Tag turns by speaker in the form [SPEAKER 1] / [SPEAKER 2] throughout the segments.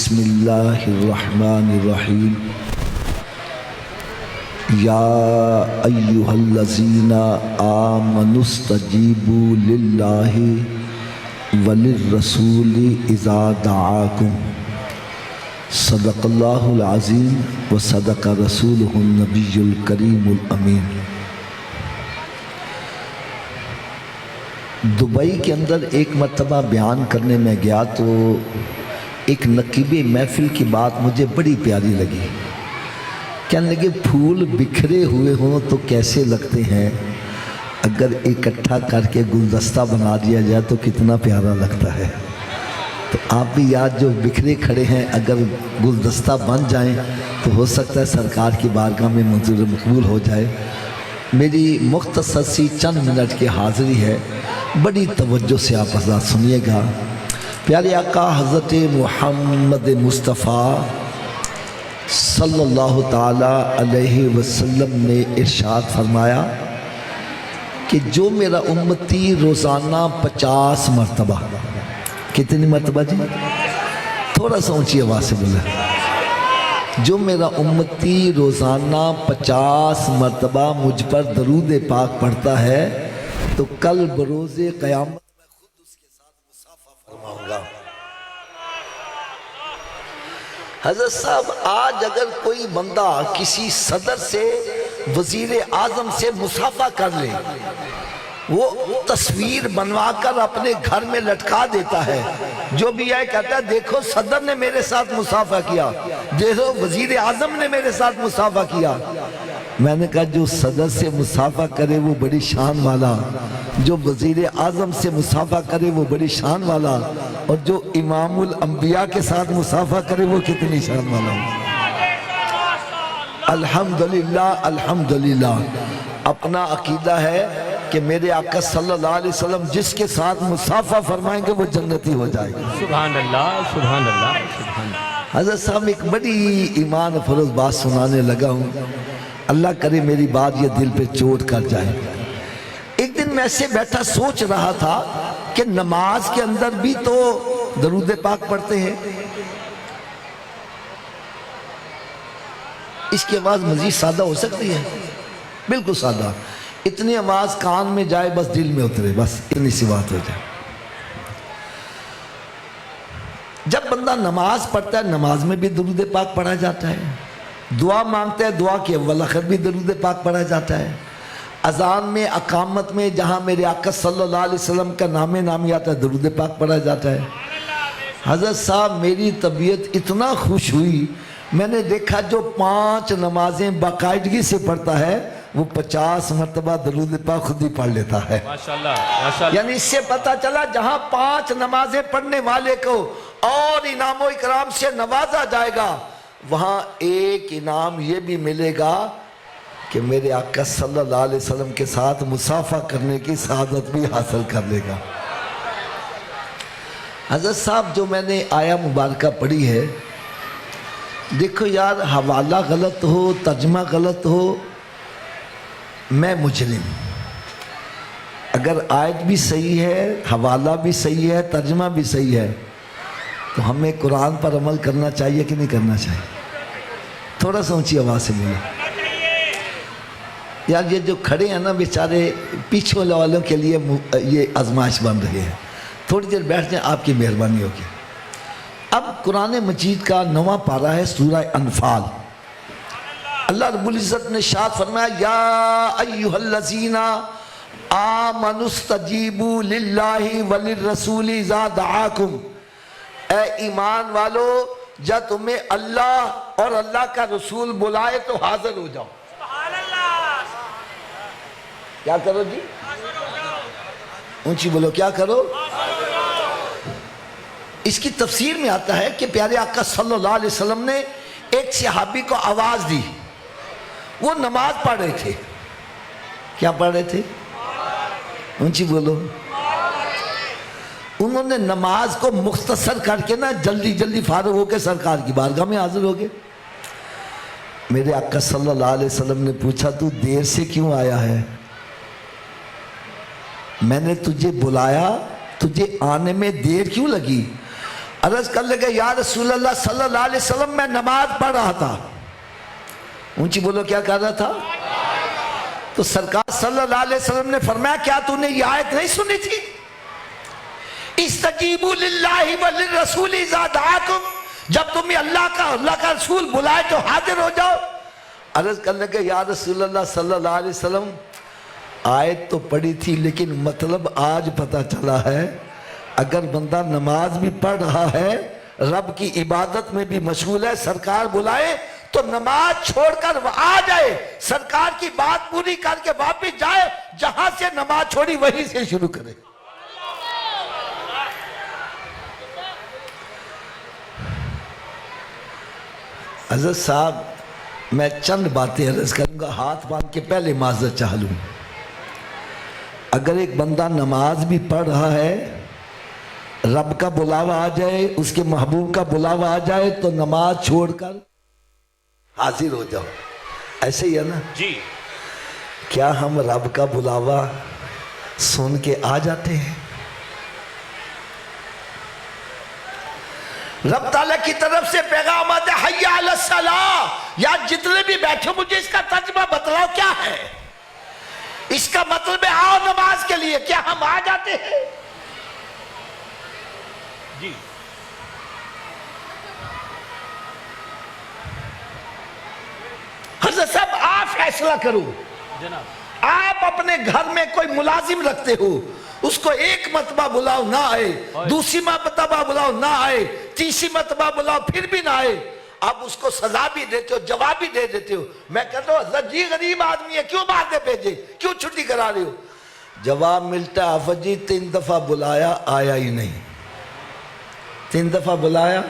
[SPEAKER 1] बिस्मिल्लाहिर्रहमानिर्रहीम। या अय्युहल्लज़ीना आमनुस्तजीबू लिल्लाहि वलिर्रसूलि इज़ा दआकुम। सदक़ल्लाहुल अज़ीम व सदक़ रसूलुहुन नबियुल करीमुल अमीन। दुबई के अंदर एक मरतबा बयान करने में गया तो एक नकीबे महफिल की बात मुझे बड़ी प्यारी लगी। कहने लगे फूल बिखरे हुए हों तो कैसे लगते हैं, अगर इकट्ठा करके गुलदस्ता बना दिया जाए तो कितना प्यारा लगता है। तो आप भी याद जो बिखरे खड़े हैं अगर गुलदस्ता बन जाएं तो हो सकता है सरकार की बारगाह में मंजूर मकबूल हो जाए। मेरी मुख्तसर सी चंद मिनट की हाज़िरी है, बड़ी तवज्जो से आप हज़रात सुनिएगा। प्यारे आका हज़रत मुहम्मद मुस्तफ़ा सल्लल्लाहु ताला अलैहि वसल्लम ने इरशाद फरमाया कि जो मेरा उम्मती रोज़ाना 50 मरतबा, कितनी मरतबा जी, थोड़ा सा ऊँची आवाज़ से बोले, जो मेरा उम्मती रोज़ाना 50 मरतबा मुझ पर दरूद पाक पढ़ता है तो कल बरोज़े क़यामत में खुद उसके साथ मुसाफ़ा फरमाऊंगा। हज़रत साहब, आज अगर कोई बंदा किसी सदर से, वज़ीर आज़म से मुसाफ़ा कर ले, वो तस्वीर बनवाकर अपने घर में लटका देता है। जो भी है कहता है देखो सदर ने मेरे साथ मुसाफ़ा किया, देखो वज़ीर आज़म ने मेरे साथ मुसाफ़ा किया। मैंने कहा जो सदर से मुसाफ़ा करे वो बड़ी शान वाला, जो वज़ीर आज़म से मुसाफ़ा करे वो बड़ी शान वाला, और जो इमामुल अंबिया के साथ मुसाफ़ा करे वो कितनी शान वाला। अल्हम्दुलिल्लाह अल्हम्दुलिल्लाह। अपना अकीदा है कि मेरे आका सल्लल्लाहु अलैहि वसल्लम जिसके साथ मुसाफ़ा फरमाएंगे वो जन्नती हो जाएगा।
[SPEAKER 2] सुभान अल्लाह सुभान अल्लाह सुभान अल्लाह।
[SPEAKER 1] हज़रत साहब एक बड़ी ईमान फरोज़ बात सुनाने लगा हूँ, अल्लाह करे मेरी बात ये दिल पे चोट कर जाए। एक दिन मैं ऐसे बैठा सोच रहा था कि नमाज के अंदर भी तो दरूद पाक पढ़ते हैं, इसकी आवाज़ मज़ीद सादा हो सकती है, बिल्कुल सादा, इतनी आवाज़ कान में जाए बस दिल में उतरे, बस इतनी सी बात हो जाए। जब बंदा नमाज पढ़ता है नमाज में भी दरूद पाक पढ़ा जाता है, दुआ मांगते हैं दुआ के अव्वल आखिर भी दरूद पाक पढ़ा जाता है, अजान में अकामत में जहाँ मेरे आका सल्लल्लाहु अलैहि वसल्लम का नामे नामी आता है दरूद पाक पढ़ा जाता है। हज़रत साहब मेरी तबीयत इतना खुश हुई, मैंने देखा जो 5 नमाजें बाकायदगी से पढ़ता है वो 50 मरतबा दरूद पाक खुद ही पढ़ लेता है।
[SPEAKER 2] माशाल्लाह माशाल्लाह।
[SPEAKER 1] यानी इससे पता चला जहाँ 5 नमाजें पढ़ने वाले को और इनामो इकराम से नवाजा जाएगा, वहाँ एक इनाम ये भी मिलेगा कि मेरे आका सल्लल्लाहु अलैहि वसल्लम के साथ मुसाफ़ा करने की सआदत भी हासिल कर लेगा। हज़रत साहब जो मैंने आया मुबारका पढ़ी है, देखो यार हवाला गलत हो, तर्जमा गलत हो, मैं मुजरिम। अगर आयत भी सही है, हवाला भी सही है, तर्जमा भी सही है, तो हमें कुरान पर अमल करना चाहिए कि नहीं करना चाहिए? थोड़ा सा ऊंची आवाज़ से बोलो यार, ये जो खड़े हैं ना बेचारे, पीछे वालों के लिए ये आजमाइश बन रही है। थोड़ी देर बैठ जाए, आपकी मेहरबानी होगी। अब कुरान मजीद का 9वां पारा है, सूरह अनफाल। अल्लाह रब्बुल इज़्ज़त ने शाद फरमाया या अय्युहल्लज़ीना आमनुस्तजीबू लिल्लाहि वलिर्रसूलि इज़ा दआकुम। ए ईमान वालो, जब तुम्हें अल्लाह और अल्लाह का रसूल बुलाए तो हाजिर हो जाओ। क्या करो जी, ऊंची बोलो, क्या करो? इसकी तफसीर में आता है कि प्यारे आका सल्लल्लाहु अलैहि वसल्लम ने एक सहाबी को आवाज दी, वो नमाज पढ़ रहे थे। क्या पढ़ रहे थे? ऊंची बोलो। उन्होंने नमाज को मुख्तसर करके ना जल्दी जल्दी फारिग होकर सरकार की बारगाह में हाजिर हो गए। मेरे आका सल्लल्लाहु अलैहि वसल्लम ने पूछा तू देर से क्यों आया है? मैंने तुझे बुलाया, तुझे आने में देर क्यों लगी? अर्ज कर लगे या रसूल अल्लाह सल्लल्लाहु अलैहि वसल्लम, मैं नमाज पढ़ रहा था। ऊंची बोलो, क्या कर रहा था? तो सरकार सल्लल्लाहु अलैहि वसल्लम ने फरमाया, क्या तूने ये आयत नहीं सुनी थी? इस्तजीबू लिल्लाहि व लिर्रसूल इज़ा दआकुम, जब तुम्हें अल्लाह का रसूल बुलाए तो हाजिर हो जाओ। अर्ज कर लगे या रसूल अल्लाह सल्लल्लाहु अलैहि वसल्लम, आयत तो पढ़ी थी लेकिन मतलब आज पता चला है, अगर बंदा नमाज भी पढ़ रहा है, रब की इबादत में भी मशगूल है, सरकार बुलाए तो नमाज छोड़कर आ जाए, सरकार की बात पूरी करके वापस जाए, जहां से नमाज छोड़ी वहीं से शुरू करे। हज़रत साहब, मैं चंद बातें अर्ज करूंगा, हाथ बांध के पहले माजरत चाह लूं। अगर एक बंदा नमाज भी पढ़ रहा है, रब का बुलावा आ जाए, उसके महबूब का बुलावा आ जाए तो नमाज छोड़कर हाजिर हो जाओ, ऐसे ही है ना
[SPEAKER 2] जी?
[SPEAKER 1] क्या हम रब का बुलावा सुन के आ जाते हैं? रब ताला की तरफ से पैगाम आता है, हय्या अलस सलाह। या जितने भी बैठे, मुझे इसका तर्जुमा बतलाओ क्या है? इसका मतलब है आओ नमाज के लिए। क्या हम आ जाते हैं?
[SPEAKER 2] जी।
[SPEAKER 1] हज़रत साहब, आप फैसला करो।
[SPEAKER 2] जनाब,
[SPEAKER 1] आप अपने घर में कोई मुलाजिम रखते हो, उसको एक मरतबा बुलाओ ना आए, दूसरी मरतबा बुलाओ ना आए, तीसरी मरतबा बुलाओ फिर भी ना आए, आप उसको सजा भी देते हो, जवाब भी दे देते हो। मैं कहता हूँ हज़रत जी गरीब आदमी है, क्यों मारने भेजे, क्यों छुट्टी करा रहे हो? जवाब मिलता है, आफत जी 3 दफा बुलाया, आया ही नहीं। 3 दफा बुलाया,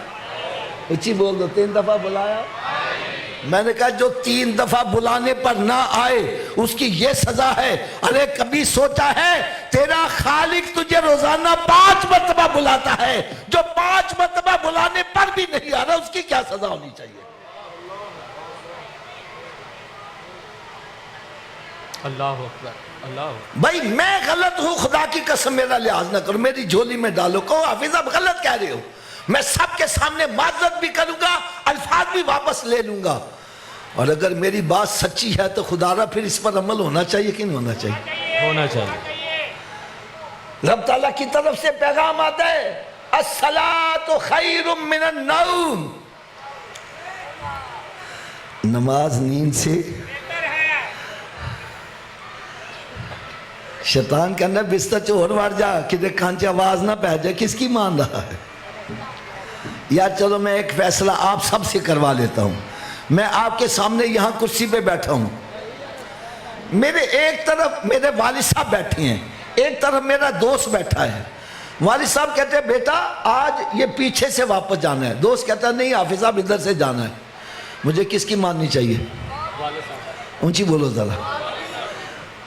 [SPEAKER 1] ऊंची बोल दो, 3 दफा बुलाया। मैंने कहा जो 3 दफा बुलाने पर ना आए उसकी ये सजा है। अरे कभी सोचा है तेरा खालिक तुझे रोजाना 5 मरतबा बुलाता है, जो 5 मरतबा बुलाने पर भी नहीं आ रहा, उसकी क्या सजा होनी चाहिए?
[SPEAKER 2] अल्लाह अकबर, अल्लाह।
[SPEAKER 1] भाई मैं गलत हूं, खुदा की कसम मेरा लिहाज ना करो, मेरी झोली में डालो, कहो हाफिज आप गलत कह रहे हो, मैं सबके सामने माजरत भी करूंगा, अल्फाज भी वापस ले लूंगा। और अगर मेरी बात सच्ची है तो खुदारा फिर इस पर अमल होना चाहिए कि नहीं होना चाहिए?
[SPEAKER 2] होना चाहिए।
[SPEAKER 1] रब ताला की तरफ से पैगाम आता है, अस्सलातु खैरुम मिनन नौम, नमाज नींद से। शैतान कहना बिस्तर चोर वार जा, कि कान से आवाज ना पै जाए, किसकी मान रहा है? यार चलो मैं एक फैसला आप सबसे करवा लेता हूं। मैं आपके सामने यहां कुर्सी पे बैठा हूं, मेरे एक तरफ मेरे वालिद साहब बैठे हैं, एक तरफ मेरा दोस्त बैठा है। वालिद साहब कहते हैं बेटा आज ये पीछे से वापस जाना है, दोस्त कहता है नहीं हाफिज साहब इधर से जाना है। मुझे किसकी माननी चाहिए? ऊंची बोलो जरा।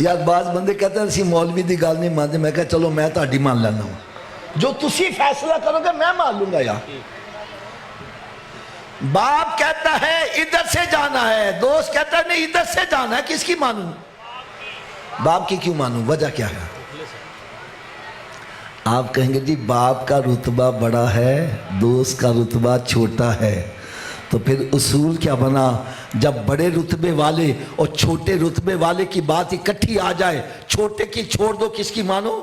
[SPEAKER 1] यार बाज बंदे कहते हैं असी मौलवी की गल नहीं मानते, मैं कहा चलो मैं ताड़ी मान लेना हूं, जो तुसी फैसला करोगे मैं मान लूंगा। यार बाप कहता है इधर से जाना है, दोस्त कहता है नहीं इधर से जाना है, किसकी मानूं? बाप की क्यों मानूं? वजह क्या है? आप कहेंगे जी बाप का रुतबा बड़ा है, दोस्त का रुतबा छोटा है, तो फिर उसूल क्या बना? जब बड़े रुतबे वाले और छोटे रुतबे वाले की बात इकट्ठी आ जाए, छोटे की छोड़ दो, किसकी मानो?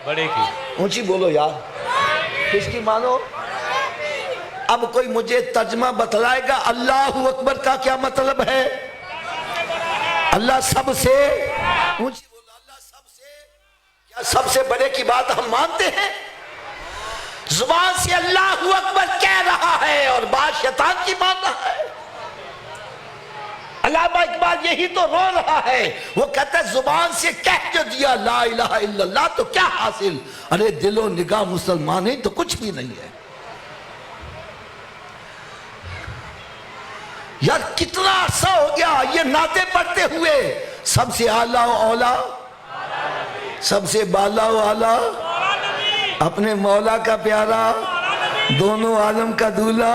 [SPEAKER 2] बड़े की।
[SPEAKER 1] ऊंची बोलो यार, किसकी मानो? अब कोई मुझे तर्जमा बतलाएगा अल्लाह अकबर का क्या मतलब है? अल्लाह सबसे, ऊंची बोलो, अल्लाह सबसे, क्या सबसे बड़े की बात हम मानते हैं? जुबान से अल्लाह अकबर कह रहा है और बात शैतान की मान रहा है। अल्लामा इकबाल यही तो रो रहा है, वो कहता है जुबान से कह जो दिया ला इलाहा इल्लल्लाह तो क्या हासिल? अरे दिलो निगाह मुसलमान है तो कुछ भी नहीं है। यार कितना अरसा हो गया ये नाते पढ़ते हुए, सबसे आला औला, सबसे बाला आला, अपने मौला का प्यारा, दोनों आलम का दूल्हा,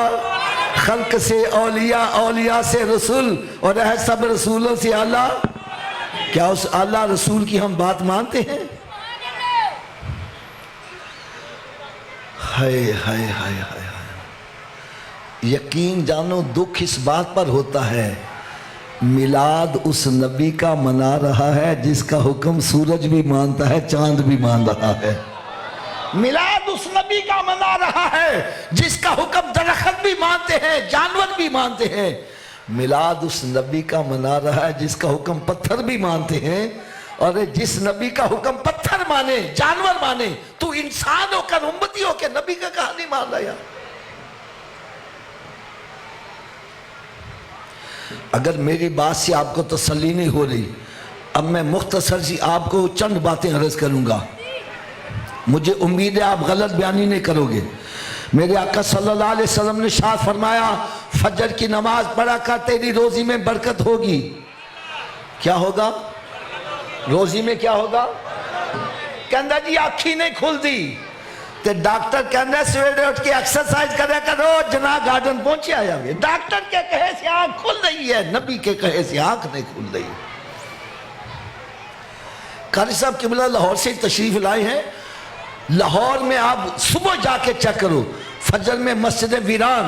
[SPEAKER 1] खल्क से औलिया, औलिया से रसूल, और है सब रसूलों से आला। क्या उस आला रसूल की हम बात मानते हैं? हाय हाय हाय हाय। यकीन जानो दुख इस बात पर होता है, मिलाद उस नबी का मना रहा है जिसका हुक्म सूरज भी मानता है, चांद भी मान रहा है। मिलाद उस नबी का मना रहा है जिसका हुक्म दरख्त भी मानते हैं, जानवर भी मानते हैं। मिलाद उस नबी का मना रहा है जिसका हुक्म पत्थर भी मानते हैं। और जिस नबी का हुक्म पत्थर माने, जानवर माने, तू इंसान होकर, उम्मती होकर नबी का कहा नहीं मान रहा यार। अगर मेरी बात से आपको तसल्ली नहीं हो रही, अब मैं मुख्तसर सी आपको चंद बातें अर्ज करूंगा। मुझे उम्मीद है आप गलत बयानी नहीं करोगे। मेरे आका सल्लल्लाहु अलैहि वसल्लम ने शाद फरमाया, फजर की नमाज पढ़ा कर, तेरी रोजी में बरकत होगी। क्या होगा? रोजी में क्या होगा? कहता जी आखी नहीं खुलती, तो डॉक्टर कहना सवेरे उठ के एक्सरसाइज करे करो, जना गार्डन पहुंचे आया। डॉक्टर के कहे से आंख खुल रही है, नबी के कहे से आंख नहीं खुल रही। कारी साहब किबला लाहौर से तशरीफ लाए हैं। लाहौर में आप सुबह जाके चेक करो, फजर में मस्जिद वीरान,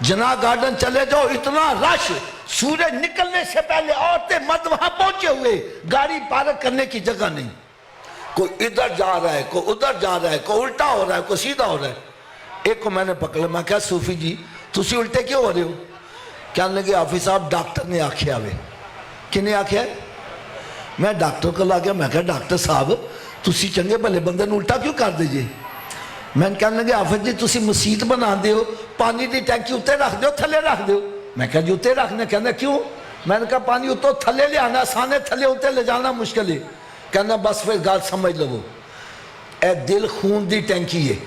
[SPEAKER 1] जना गार्डन चले जाओ, इतना रश, सूरज निकलने से पहले औरतें मर्द वहां पहुंचे हुए, गाड़ी पार्क करने की जगह नहीं। कोई इधर जा रहा है, कोई उधर जा रहा है, कोई उल्टा हो रहा है, कोई सीधा हो रहा है। एक को मैंने पकड़ा, मैं क्या सूफी जी तुसी उल्टे क्यों हो रहे हो? कहने लगे हाफिज साहब डॉक्टर ने आख्या वे। किने आख्या? मैं डॉक्टर को ला गया। मैं क्या डॉक्टर साहब तुसी चंगे भले बंदे ने उल्टा क्यों कर दीजिए? मैं कहने लगे हाफिज जी तुसी मसीत बना दे हो, पानी की टैंकी उत्ते रख दो, थले रख दो। मैं क्या जी उत्ते रखने? कहना क्यों? मैंने कहा पानी उतो थले ले आना आसान है, थले उत्ते ले जाना मुश्किल है। कहना बस फिर गल समझ लो, ए दिल खून की टैंकी है।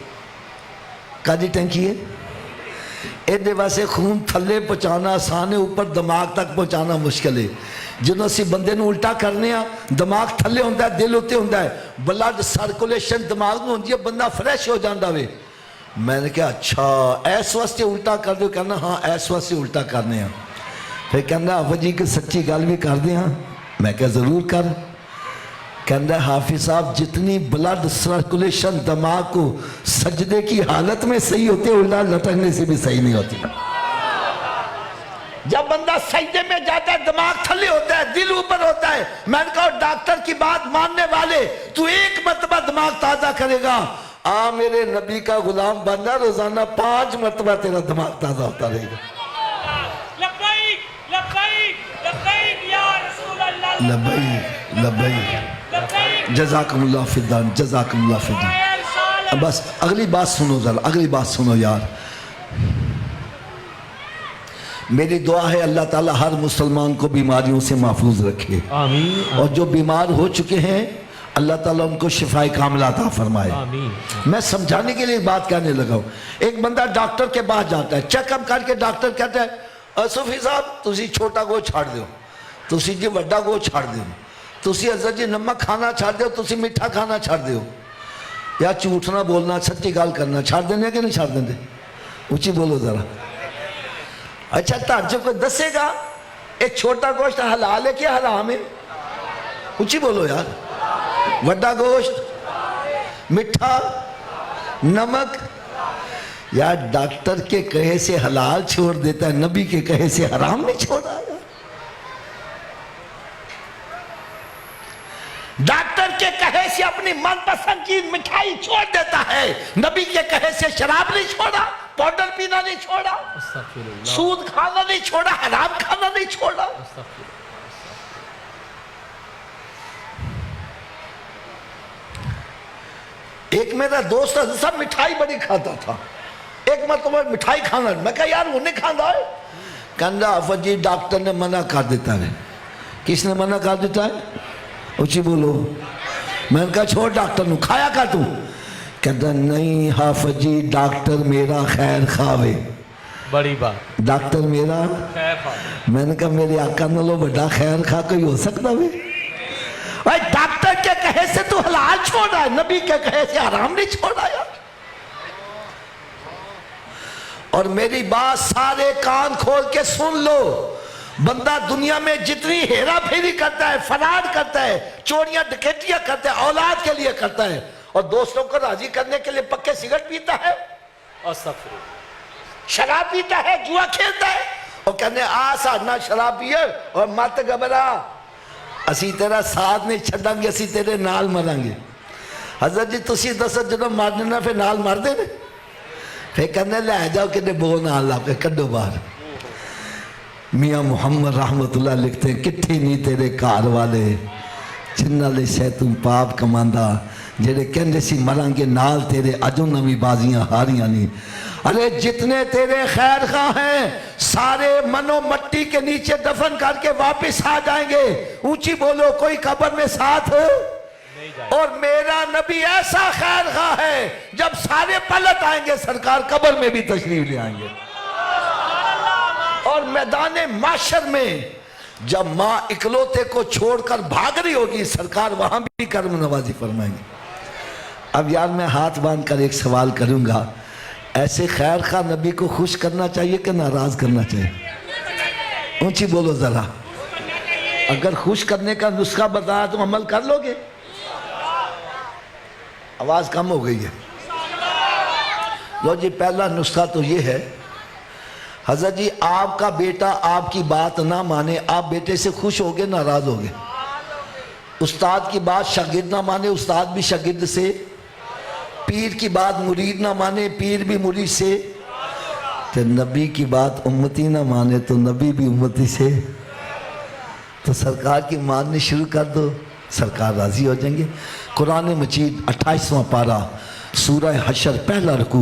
[SPEAKER 1] कादी टैंकी है? ਇਹਦੇ वास्ते खून थले पहुँचाना आसान है, ऊपर दिमाग तक पहुँचाना मुश्किल है। जो असं बंदे उल्टा करने, दिमाग थले होंदा है, दिल उत्ते होंदा है, ब्लड सर्कुलेशन दिमाग में होंदी है, बंदा फ्रैश हो जाता वे। मैंने कहा अच्छा इस वास्ते उल्टा कर दो? कहना हाँ इस वास्ते उल्टा करने। फिर कहना हाफिज जी की सच्ची गल भी कर दें? मैं क्या जरूर कर। कहना हाफिज साहब जितनी ब्लड सर्कुलेशन दिमाग को सजदे की हालत में सही होती है, उल्टा लटकने से भी सही नहीं होती। जब बंदा सजदे में जाता है दिमाग थले होता है, दिल ऊपर होता है। मैंने कहा डॉक्टर की बात मानने वाले, तू एक मरतबा दिमाग ताजा करेगा, आ मेरे नबी का गुलाम बनना, रोजाना 5 मरतबा तेरा दिमाग ताजा होता रहेगा।
[SPEAKER 2] लब्बैक लब्बैक लब्बैक या रसूल अल्लाह,
[SPEAKER 1] लब्बैक लब्बैक जज़ाकुमुल्लाह फिद्दान, जज़ाकुमुल्लाह फिद्दान। बस अगली बात सुनो जरा, अगली बात सुनो यार। मेरी दुआ है अल्लाह ताला हर मुसलमान को बीमारियों से महफूज रखे, आमीन। और जो बीमार हो चुके हैं अल्लाह ताला उनको शिफाए कामिला अता फरमाए, आमीन। मैं समझाने के लिए बात कहने लगा हूँ। एक बंदा डॉक्टर के पास जाता है, चेकअप करके डॉक्टर कहता है सूफी साहब तुसी छोटा गो छाड़ दो, तुसी जी वड्डा गो छाड़ दो, तुसी हज़रत जी नमक खाना छाड़ दो, तुसी मीठा खाना छाड़ दो। या झूठ ना बोलना, सच्ची गल करना छाड़ देने कि नहीं छाड़ देंगे? ऊँची बोलो जरा। अच्छा ताजो को दसेगा एक छोटा गोश्त हलाल है क्या हराम है? ऊँची बोलो यार। वड्डा गोश्त, मिठा, नमक, यार डॉक्टर के कहे से हलाल छोड़ देता है, नबी के कहे से हराम नहीं छोड़ा। डॉक्टर के कहे से अपनी मनपसंद चीज मिठाई छोड़ देता है, नबी के कहे से शराब नहीं छोड़ा, पाउडर पीना नहीं छोड़ा, सूद खाना नहीं छोड़ा, हराम खाना नहीं छोड़ा। एक मेरा दोस्त सब मिठाई बड़ी खाता था, एक मतलब मिठाई खाना, मैं कहा यार वो नहीं खाता है। कहना हाफिज जी डॉक्टर ने मना कर देता है। किसने मना कर देता है? ऊँची बोलो। मैंने कहा छोड़ डॉक्टर नू, खाया कर तू। कहता नहीं हाफिज जी डॉक्टर मेरा खैर खावे।
[SPEAKER 2] बड़ी बात,
[SPEAKER 1] डॉक्टर मेरा
[SPEAKER 2] खैर खावे।
[SPEAKER 1] मैंने कहा मेरे आका नालों बड़ा खैर खा कोई हो सकता वे? भाई डॉक्टर के कहे से तू हलाल छोड़ा है, नबी के कहे से हराम नहीं छोड़ा यार। और मेरी बात सारे कान खोल के सुन लो, बंदा दुनिया में जितनी हेरा फेरी करता है, फराड करता है, चोरियां डकैतियां करता है, औलाद के लिए करता है, और दोस्तों को राजी करने के लिए पक्के सिगरेट पीता है। शराब पीता है, जुआ खेलता है, और कहने आ साडना शराब पिए और मत घबरा, असी तेरा साथ नहीं छड़ांगे, असी तेरे नाल मरांगे। हजरत जी तुसी दसो जो मरने ना फिर नाल मर दे, फिर कहने लै जाओ कि बो नाल ला के कड्डो बाहर। मियाँ मुहम्मद रहमतुल्लाह लिखते हैं, किट्ठे नहीं तेरे घर वाले जिन्ना ले सै तू पाप कमांदा, जेड़े कहते सी मरांगे नाल तेरे, अजो नवी बाजियां हारियां नहीं। अरे जितने तेरे खैर खा हैं सारे मनो मट्टी के नीचे दफन करके वापस आ जाएंगे। ऊंची बोलो कोई कब्र में साथ हो। और मेरा नबी ऐसा खैर खा है, जब सारे पलट आएंगे सरकार कब्र में भी तशरीफ ले आएंगे। और मैदान माशर में जब माँ इकलौते को छोड़कर भाग रही होगी, सरकार वहां भी कर्म नवाजी फरमाएंगे। अब यार मैं हाथ बांध कर एक सवाल करूंगा, ऐसे खैर खा नबी को खुश करना चाहिए कि नाराज करना चाहिए? ऊंची बोलो जरा। अगर खुश करने का नुस्खा बताया तो अमल कर लोगे? आवाज कम हो गई है। लो जी, पहला नुस्खा तो ये है, हजरत जी आपका बेटा आपकी बात ना माने, आप बेटे से खुश होगे नाराज होगे? उस्ताद की बात शागिर्द ना माने, उस्ताद भी शागिर्द से? पीर की बात मुरीद ना माने, पीर भी मुरीद से? तो नबी की बात उम्मती ना माने तो नबी भी उम्मती से? तो सरकार की माननी शुरू कर दो, सरकार राजी हो जाएंगे। कुरान मजीद 28वां पारा सूरह हशर पहला रुकू,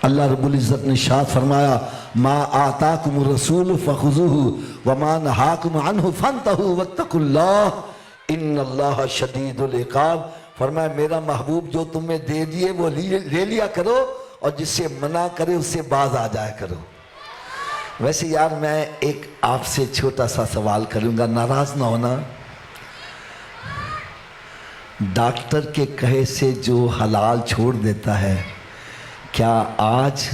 [SPEAKER 1] अल्लाह रब्बुल इज़्ज़त ने इरशाद फरमाया, मा आताकुम रसूल फखुज़ूहु व मा नहाकुम अन्हु फंतहु वत्तकुल्लाह इन्नल्लाह शदीदुल इक़ाब। फरमाया मेरा महबूब जो तुम्हें दे दिए वो ले लिया करो, और जिससे मना करे उससे बाज आ जाया करो। वैसे यार मैं एक आपसे छोटा सा सवाल करूंगा, नाराज ना होना। डॉक्टर के कहे से जो हलाल छोड़ देता है, क्या आज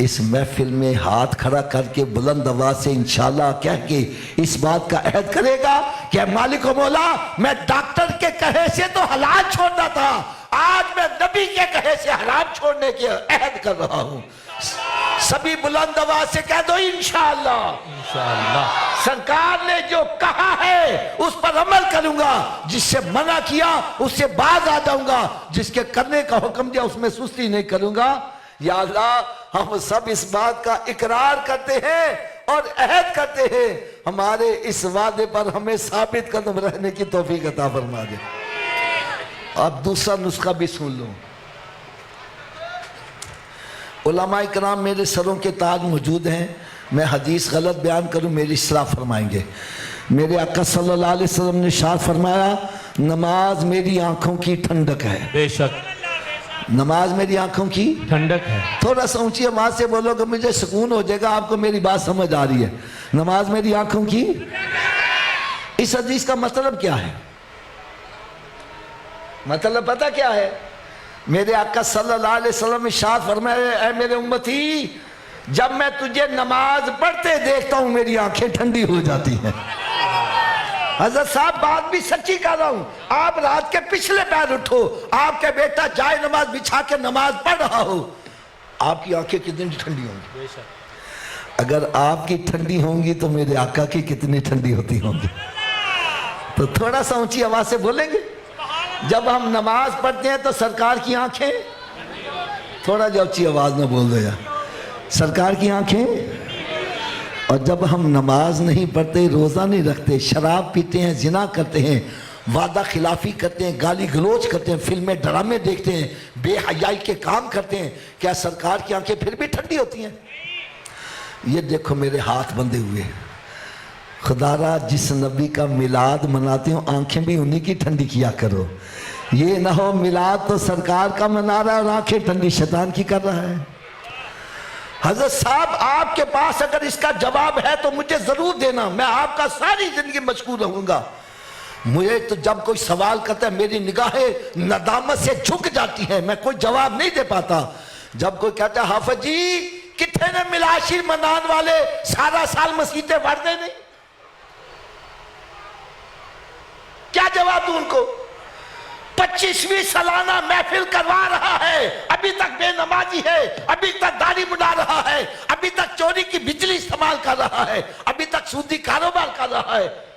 [SPEAKER 1] इस महफिल में हाथ खड़ा करके बुलंद आवाज से इंशाल्लाह कह के इस बात का अहद करेगा कि मालिक मौला मैं डॉक्टर के कहे से तो हलाल छोड़ना था, आज मैं नबी के कहे से हराम छोड़ने के अहद कर रहा हूं? सभी बुलंद आवाज से कह दो इंशाल्लाह। इंशाल्लाह सरकार ने जो कहा है उस पर अमल करूंगा, जिससे मना किया उससे बाज आ जाऊंगा, जिसके करने का हुक्म दिया उसमें सुस्ती नहीं करूंगा। या अल्लाह हम सब इस बात का इकरार करते हैं और अहद करते हैं, हमारे इस वादे पर हमें साबित कदम रहने की तौफीक अता फरमा दे। अब दूसरा नुस्खा भी सुन लो। उलमाए किराम मेरे सरों के ताज मौजूद हैं, मैं हदीस गलत बयान करूं मेरी इस्लाह फरमाएंगे। मेरे आका सल्लल्लाहु अलैहि वसल्लम ने इरशाद फरमाया, नमाज मेरी आंखों की ठंडक है। बेशक नमाज मेरी आंखों की ठंडक है। थोड़ा सा ऊंची आवाज से बोलोगे मुझे सुकून हो जाएगा, आपको मेरी बात समझ आ रही है। नमाज मेरी आंखों की, इस हदीस का मतलब क्या है? मतलब पता क्या है? मेरे आका सल्लल्लाहु अलैहि वसल्लम इरशाद फरमाया, ऐ मेरे उम्मती जब मैं तुझे नमाज पढ़ते देखता हूं मेरी आंखें ठंडी हो जाती हैं। हजरत साहब बात भी सच्ची कर रहा हूं, आप रात के पिछले पैर उठो, आपके बेटा जाए नमाज बिछा के नमाज पढ़ रहा हो, आपकी आंखें कितनी ठंडी होंगी? अगर आपकी ठंडी होंगी तो मेरे आका की कितनी ठंडी होती होंगी? तो थोड़ा सा ऊंची आवाज से बोलेंगे। जब हम नमाज पढ़ते हैं तो सरकार की आंखें, थोड़ा जो ऊंची आवाज में बोल दो यार, सरकार की आंखें। और जब हम नमाज नहीं पढ़ते, रोज़ा नहीं रखते, शराब पीते हैं, जिना करते हैं, वादा खिलाफी करते हैं, गाली गलोच करते हैं, फिल्में ड्रामे देखते हैं, बेहयाई के काम करते हैं, क्या सरकार की आंखें फिर भी ठंडी होती हैं? ये देखो मेरे हाथ बंधे हुए, खुदारा जिस नबी का मिलाद मनाते हो आंखें भी उन्हीं की ठंडी किया करो। ये ना हो मिलाद तो सरकार का मना रहा है और आंखें ठंडी शैतान की कर रहा है। हजरत साहब आपके पास अगर इसका जवाब है तो मुझे जरूर देना, मैं आपका सारी जिंदगी मशगूल रहूंगा। मुझे तो जब कोई सवाल करता है मेरी निगाहें नदामत से झुक जाती हैं, मैं कोई जवाब नहीं दे पाता। जब कोई कहता है हाफिज जी कितने ने मिलाशिर मनान वाले सारा साल मसीते भरते नहीं, क्या जवाब दूं उनको? 25वीं सालाना महफिल करवा रहा है, अभी तक बेनमाजी है, अभी तक दाढ़ी मुड़ा रहा है, अभी तक चोरी की बिजली इस्तेमाल कर रहा है, अभी तक सूदी कारोबार कर रहा है।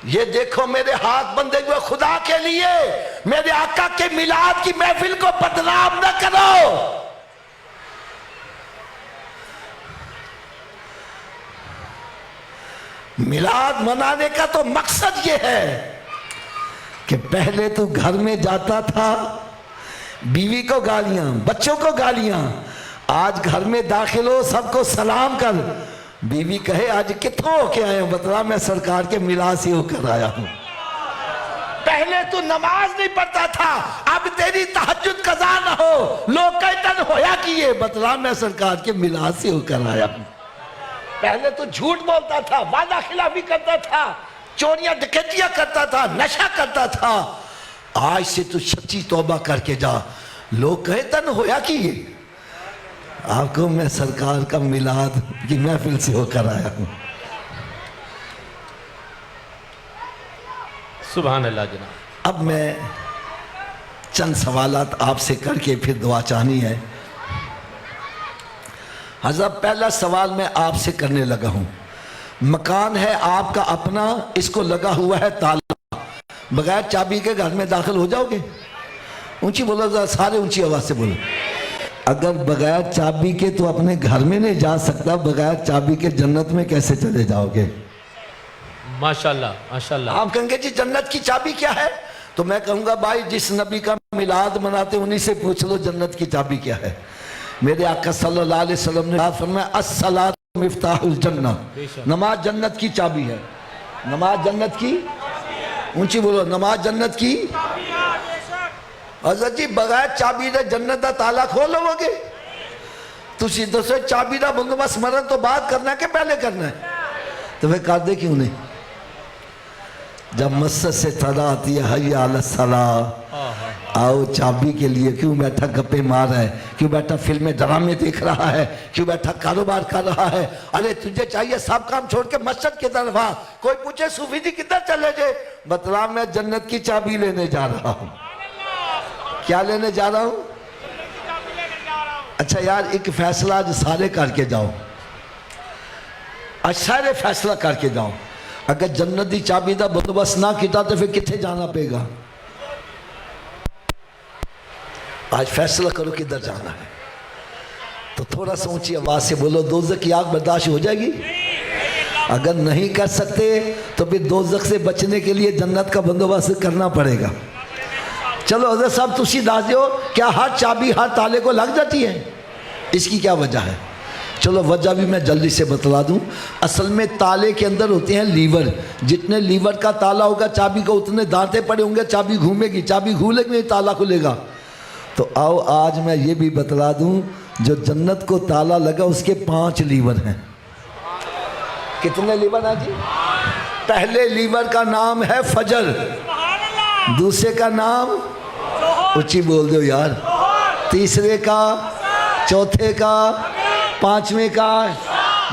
[SPEAKER 1] ये देखो मेरे हाथ बंधे हुए खुदा के लिए, मेरे आका के मिलाद की महफिल को बदनाम न करो। मिलाद मनाने का तो मकसद ये है कि पहले तू घर में जाता था, बीवी को गालियां, बच्चों को गालियां, आज घर में दाखिल हो सबको सलाम कर, बीवी कहे आज कितों होके आए हो, बतला मैं सरकार के मिलाद से होकर आया हूं। पहले तू नमाज नहीं पढ़ता था, अब तेरी तहज्जुद कज़ा न हो, लोग कहते होया कि ये, बतला मैं सरकार के मिलाद से होकर आया हूं। पहले तो झूठ बोलता था, वादा खिलाफी करता था, चोरियां डकैतियां करता था, नशा करता था, आज से तू सच्ची तौबा करके जा, लोग कहे तन होया कि ये, आपको मैं सरकार का मिलाद की महफिल से होकर आया हूं।
[SPEAKER 2] सुभान अल्लाह जनाब।
[SPEAKER 1] अब मैं चंद सवालात आपसे करके फिर दुआ चाहनी है। हज़रत पहला सवाल मैं आपसे करने लगा हूं, मकान है आपका अपना, इसको लगा हुआ है ताला, बगैर चाबी के घर में दाखिल हो जाओगे? ऊंची बोलो, सारे ऊंची आवाज से बोलो। अगर बगैर चाबी के तो अपने घर में नहीं जा सकता, बगैर चाबी के जन्नत में कैसे चले जाओगे?
[SPEAKER 2] माशाल्लाह माशाल्लाह।
[SPEAKER 1] आप कहेंगे जी जन्नत की चाबी क्या है, तो मैं कहूंगा भाई जिस नबी का मिलाद मनाते उन्हीं से पूछ लो जन्नत की चाबी क्या है। मेरे आका सल्लल्लाहु अलैहि वसल्लम ने फरमाया अस्सलातु मिफ्ताहुल जन्नह, नमाज जन्नत की चाबी है। नमाज जन्नत की, ऊंची बोलो, नमाज जन्नत की। हज़रत जी बगैर चाबी दे जन्नत का ताला खोल लोगे? तुसी दसो चाबी का बंदोबस्त मरन तो बाद करना है कि पहले करना है? तो वे कर दे क्यों नहीं? जब मस्जिद से सदा आती है हय्या अला सलाह, आओ चाबी के लिए, क्यों बैठा गप्पे मार रहा है, क्यों बैठा फिल्में ड्रामे देख रहा है, क्यों बैठा कारोबार कर रहा है? अरे तुझे चाहिए सब काम छोड़ के मस्जिद की तरफ आ। कोई पूछे सूफी जी किधर चले गए, बतला मैं जन्नत की चाबी लेने जा रहा हूँ। क्या लेने जा रहा हूँ? अच्छा यार एक फैसला आज सारे करके जाओ, आज सारे फैसला करके जाओ। अगर जन्नत की चाबी का बंदोबस्त ना किया तो फिर कितने जाना पेगा? आज फैसला करो किधर जाना है। तो थोड़ा सा ऊंची आवाज से बोलो, दोज़ख की आग बर्दाश्त हो जाएगी? अगर नहीं कर सकते तो फिर दोज़ख से बचने के लिए जन्नत का बंदोबस्त करना पड़ेगा। चलो हज़रत साहब तुसी दस दो, क्या हर चाबी हर ताले को लग जाती है? इसकी क्या वजह है? चलो वजह भी मैं जल्दी से बतला दूं। असल में ताले के अंदर होते हैं लीवर, जितने लीवर का ताला होगा चाबी को उतने दांते पड़े होंगे, चाबी घूमेगी, चाबी घूमेगी ताला खुलेगा। तो आओ आज मैं ये भी बतला दूं, जो जन्नत को ताला लगा उसके 5 लीवर हैं। कितने लीवर हैं जी? पहले लीवर का नाम है फजर, दूसरे का नाम ऊंची बोल दो यार, तीसरे का, चौथे का, 5वें का।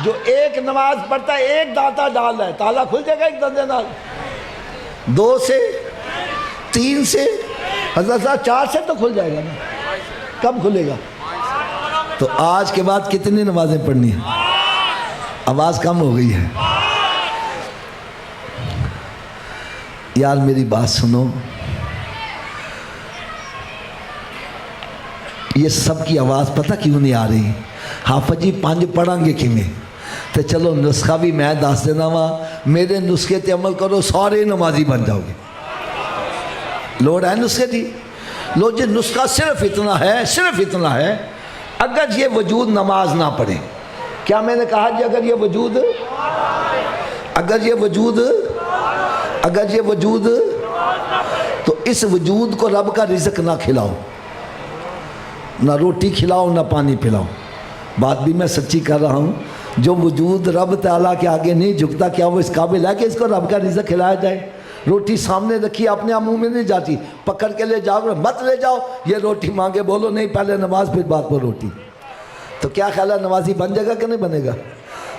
[SPEAKER 1] जो एक नमाज पढ़ता है एक दांता डाल रहा है, ताला खुल जाएगा एक दंदे नाल। 2 से, 3 से, हज़रत साहब 4 से तो खुल जाएगा ना, कब खुलेगा? तो आज के बाद कितनी नमाजें पढ़नी है? आवाज कम हो गई है यार, मेरी बात सुनो। ये सब की आवाज़ पता क्यों नहीं आ रही? हाफिज जी 5 पढ़ांगे किमें? तो चलो नुस्खा भी मैं दस देना वा, मेरे नुस्खे ते अमल करो, सारे नमाजी बन जाओगे। लोड़ है नुस्खे की? लो जी नुस्खा सिर्फ इतना है, सिर्फ इतना है, अगर ये वजूद नमाज ना पढ़े, क्या मैंने कहा जी? अगर ये वजूद, अगर ये वजूद, अगर ये वजूद, तो इस वजूद को रब का रिज़्क ना खिलाओ, ना रोटी खिलाओ, ना पानी पिलाओ। बात भी मैं सच्ची कर रहा हूँ। जो वजूद रब ताला के आगे नहीं झुकता, क्या वो इस काबिल है कि इसको रब का रिज़्क खिलाया जाए? रोटी सामने रखी, अपने आप मुंह में नहीं जाती, पकड़ के ले जाओ, मत ले जाओ, ये रोटी मांगे, बोलो नहीं पहले नमाज फिर बात पर रोटी। तो क्या ख्याल है नमाजी बन जाएगा कि नहीं बनेगा?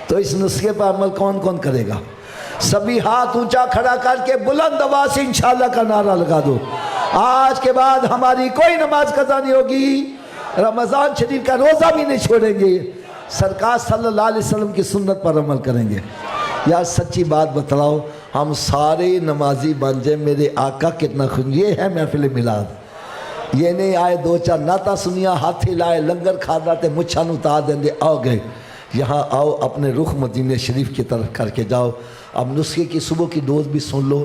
[SPEAKER 1] तो इस नुस्खे पर अमल कौन कौन करेगा? सभी हाथ ऊंचा खड़ा करके बुलंद आवाज से इंशाल्लाह का नारा लगा दो। आज के बाद हमारी कोई नमाज कज़ा नहीं होगी, रमज़ान शरीफ का रोज़ा भी नहीं छोड़ेंगे, सरकार सल्लल्लाहु अलैहि वसल्लम की सुन्नत पर अमल करेंगे। यार सच्ची बात बतलाओ, हम सारे नमाजी बन जाए, मेरे आका कितना खुश। ये है महफिल मिलाद। ये नहीं आए दो चार नाता सुनिया, हाथी लाए लंगर खादा ते मुच्छा नु ता देंगे, आओ गए। यहाँ आओ, अपने रुख मदीने शरीफ की तरफ करके जाओ। अब नुस्खे की सुबह की डोज भी सुन लो।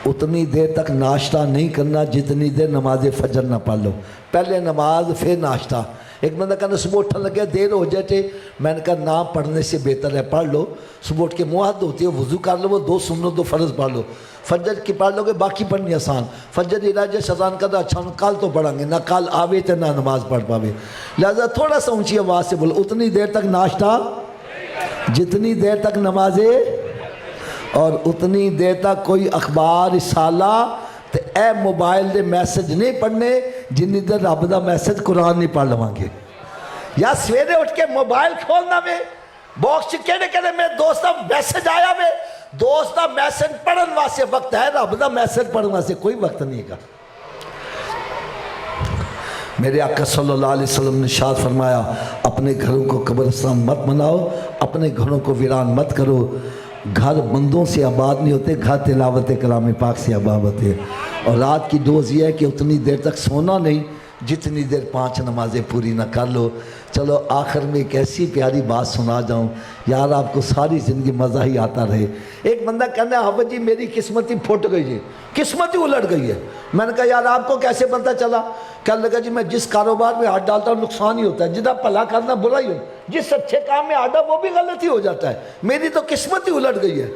[SPEAKER 1] उतनी देर तक नाश्ता नहीं करना जितनी देर नमाज फजर ना पढ़ लो। पहले नमाज फिर नाश्ता। एक बंदा कहना सुबह उठने लगे देर हो जाए, मैंने कहा ना पढ़ने से बेहतर है पढ़ लो। सुबह उठ के मुँह हाथ धोती हो, वज़ू कर लो, वो 2 सुन्नत 2 फ़र्ज़ पढ़ लो। फजर की पढ़ लोगे, बाकी पढ़नी आसान। फजर इराजे शजान का अच्छा कल तो पढ़ेंगे ना, कल आवे तो ना नमाज पढ़ पावे। लिहाजा थोड़ा सा ऊंची आवाज़ से बोलो, उतनी देर तक नाश्ता जितनी देर तक नमाजें, और उतनी देर तक कोई अखबार रिसाला तो ए मोबाइल के मैसेज नहीं पढ़ने जिन्नी देर रब का मैसेज कुरान नहीं पढ़ लवेंगे। या सवेरे उठ के मोबाइल खोलना वे बॉक्स केड़े केड़े मेरे दोस्त का मैसेज आया वे, दोस्त का मैसेज पढ़ने वास्ते वक्त है, रब का मैसेज पढ़ने वास्ते कोई वक्त नहीं है। मेरे आका सल्लल्लाहु अलैहि वसल्लम ने इरशाद फरमाया, अपने घरों को कब्रिस्तान मत बनाओ, अपने घरों को वीरान मत करो। घर बंदों से आबाद नहीं होते, घर तिलावत कलाम पाक से आबाद होते हैं। और रात की डोज ये है कि उतनी देर तक सोना नहीं जितनी देर 5 नमाजें पूरी ना कर लो। चलो आखिर में एक ऐसी प्यारी बात सुना जाऊं, यार आपको सारी ज़िंदगी मज़ा ही आता रहे। एक बंदा कहना है हाफिज़ जी मेरी किस्मत ही फुट गई है, किस्मत ही उलट गई है। मैंने कहा यार आपको कैसे पता चला? कहने लगा जी मैं जिस कारोबार में हाथ डालता हूँ नुकसान ही होता है, जितना भला करना बुरा ही हो, जिस अच्छे काम में आटा वो भी गलत ही हो जाता है, मेरी तो किस्मत ही उलट गई है।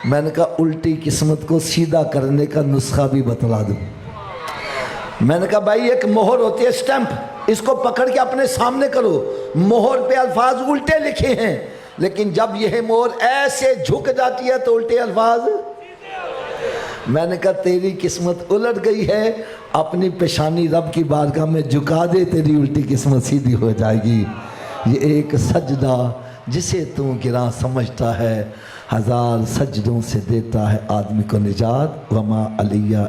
[SPEAKER 1] मैंने कहा उल्टी किस्मत को सीधा करने का नुस्खा भी बतला दूँ। मैंने कहा भाई एक मोहर होती है स्टैंप, इसको पकड़ के अपने सामने करो, मोहर पे अल्फाज उल्टे लिखे हैं, लेकिन जब यह मोहर ऐसे झुक जाती है तो उल्टे अल्फाज। मैंने कहा तेरी किस्मत उलट गई है, अपनी पेशानी रब की बारगाह में झुका दे, तेरी उल्टी किस्मत सीधी हो जाएगी। ये एक सजदा जिसे तू गिरा समझता है, 1000 सजदों से देता है आदमी को निजात। वमा अलिया